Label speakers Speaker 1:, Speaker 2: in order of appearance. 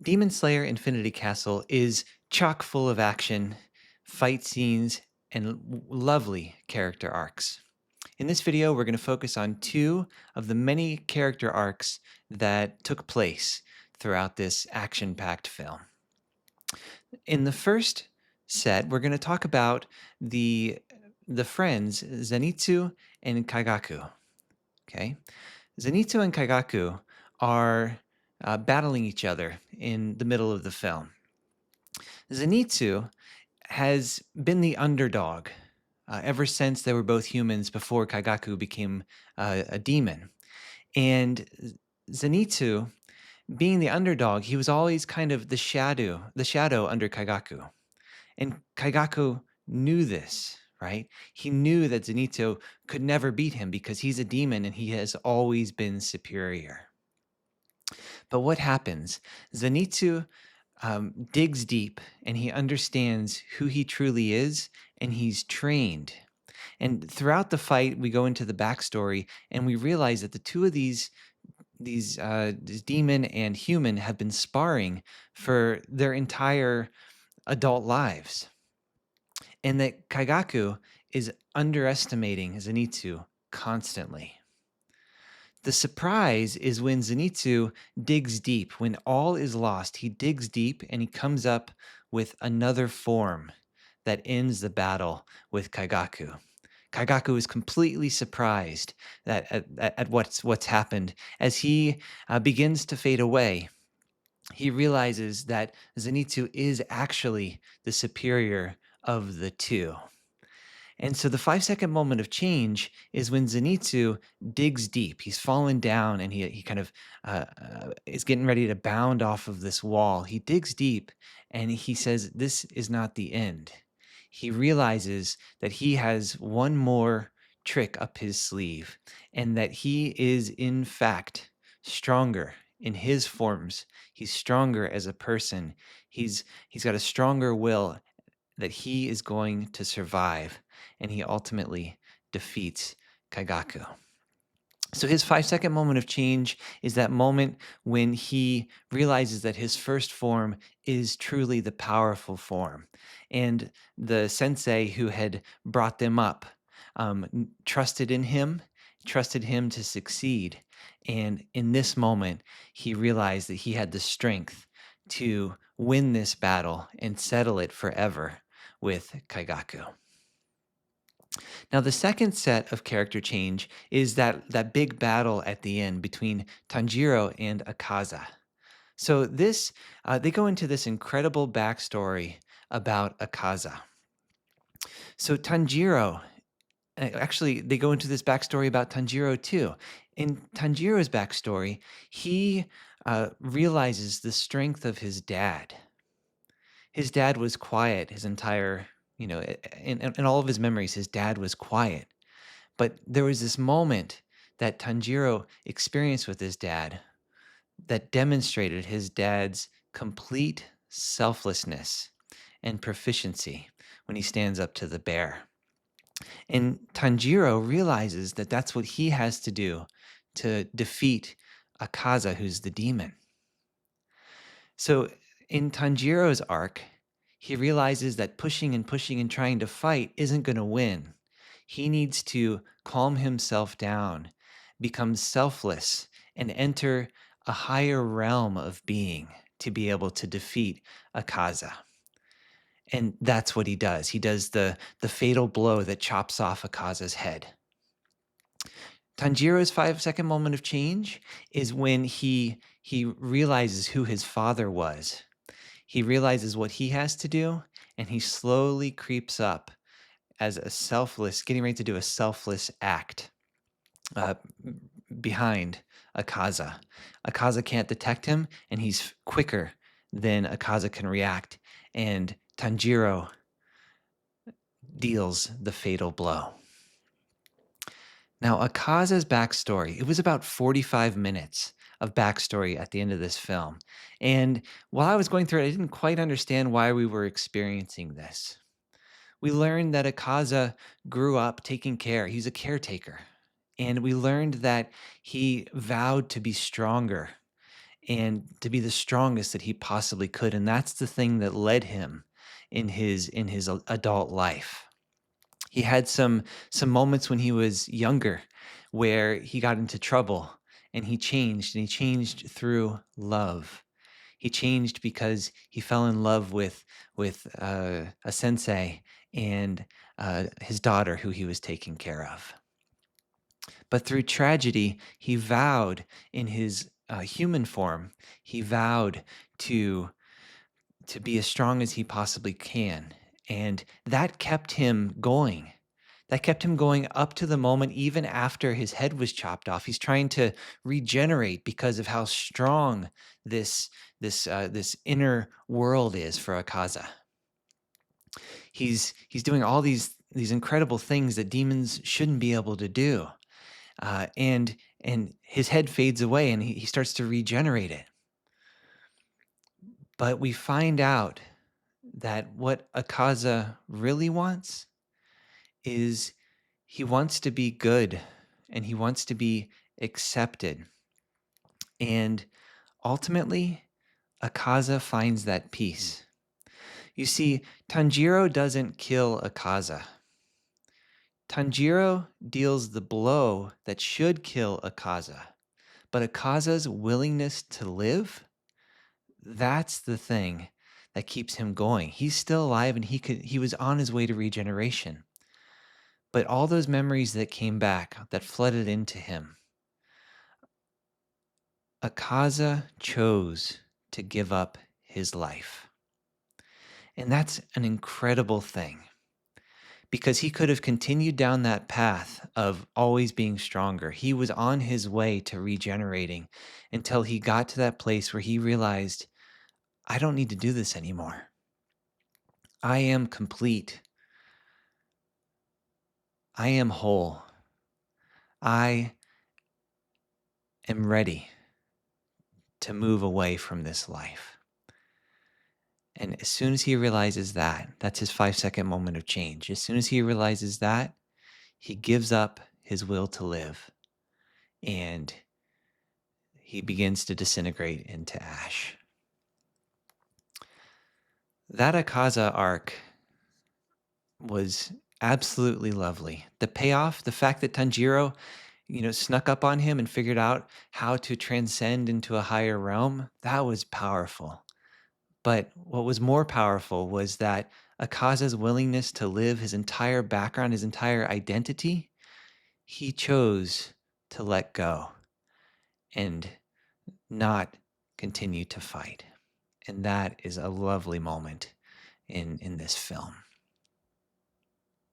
Speaker 1: Demon Slayer Infinity Castle is chock full of action, fight scenes, and lovely character arcs. In this video, we're going to focus on two of the many character arcs that took place throughout this action packed film. In the first set, we're going to talk about the friends Zenitsu and Kaigaku. Okay, Zenitsu and Kaigaku are battling each other in the middle of the film. Zenitsu has been the underdog ever since they were both humans before Kaigaku became a demon. And Zenitsu, being the underdog, he was always kind of the shadow under Kaigaku. And Kaigaku knew this, right? He knew that Zenitsu could never beat him because he's a demon and he has always been superior. But what happens? Zenitsu digs deep and he understands who he truly is and he's trained. And throughout the fight, we go into the backstory and we realize that the two of these demon and human have been sparring for their entire adult lives, and that Kaigaku is underestimating Zenitsu constantly. The surprise is when Zenitsu digs deep. When all is lost, he digs deep and he comes up with another form that ends the battle with Kaigaku. Kaigaku is completely surprised at what's happened. As he begins to fade away, he realizes that Zenitsu is actually the superior of the two. And so the 5 second moment of change is when Zenitsu digs deep. He's fallen down and he kind of is getting ready to bound off of this wall. He digs deep and he says, "This is not the end." He realizes that he has one more trick up his sleeve and that he is, in fact, stronger in his forms. He's stronger as a person. He's got a stronger will that he is going to survive, and he ultimately defeats Kaigaku. So his 5 second moment of change is that moment when he realizes that his first form is truly the powerful form. And the sensei who had brought them up trusted in him, trusted him to succeed. And in this moment, he realized that he had the strength to win this battle and settle it forever with Kaigaku. Now, the second set of character change is that big battle at the end between Tanjiro and Akaza. So this they go into this incredible backstory about Akaza. So Tanjiro, actually, they go into this backstory about Tanjiro too. In Tanjiro's backstory, he realizes the strength of his dad. His dad was quiet his entire, in all of his memories, his dad was quiet. But there was this moment that Tanjiro experienced with his dad that demonstrated his dad's complete selflessness and proficiency when he stands up to the bear. And Tanjiro realizes that that's what he has to do to defeat Akaza, who's the demon. So in Tanjiro's arc, he realizes that pushing and pushing and trying to fight isn't going to win. He needs to calm himself down, become selfless, and enter a higher realm of being to be able to defeat Akaza. And that's what he does. He does the fatal blow that chops off Akaza's head. Tanjiro's 5 second moment of change is when he realizes who his father was. He realizes what he has to do, and he slowly creeps up as getting ready to do a selfless act uh, behind Akaza. Akaza can't detect him, and he's quicker than Akaza can react, and Tanjiro deals the fatal blow. Now, Akaza's backstory, it was about 45 minutes of backstory at the end of this film. And while I was going through it, I didn't quite understand why we were experiencing this. We learned that Akaza grew up taking care. He's a caretaker. And we learned that he vowed to be stronger. and to be the strongest that he possibly could. And that's the thing that led him in his adult life. He had some moments when he was younger where he got into trouble, and he changed through love. He changed because he fell in love with a sensei and his daughter who he was taking care of. But through tragedy, he vowed in his human form, he vowed to be as strong as he possibly can. And that kept him going. That kept him going up to the moment, even after his head was chopped off. He's trying to regenerate because of how strong this inner world is for Akaza. He's doing all these incredible things that demons shouldn't be able to do, and his head fades away, and he starts to regenerate it. But we find out that what Akaza really wants is he wants to be good, and he wants to be accepted. And ultimately, Akaza finds that peace. You see, Tanjiro doesn't kill Akaza. Tanjiro deals the blow that should kill Akaza. But Akaza's willingness to live, that's the thing that keeps him going. He's still alive, and he was on his way to regeneration. But all those memories that came back, that flooded into him, Akaza chose to give up his life. And that's an incredible thing, because he could have continued down that path of always being stronger. He was on his way to regenerating until he got to that place where he realized, I don't need to do this anymore. I am complete. I am whole. I am ready to move away from this life. And as soon as he realizes that, that's his 5-second moment of change. As soon as he realizes that, he gives up his will to live, and he begins to disintegrate into ash. That Akaza arc was absolutely lovely. The payoff, the fact that Tanjiro, snuck up on him and figured out how to transcend into a higher realm, that was powerful. But what was more powerful was that Akaza's willingness to live, his entire background, his entire identity, he chose to let go and not continue to fight. And that is a lovely moment in this film.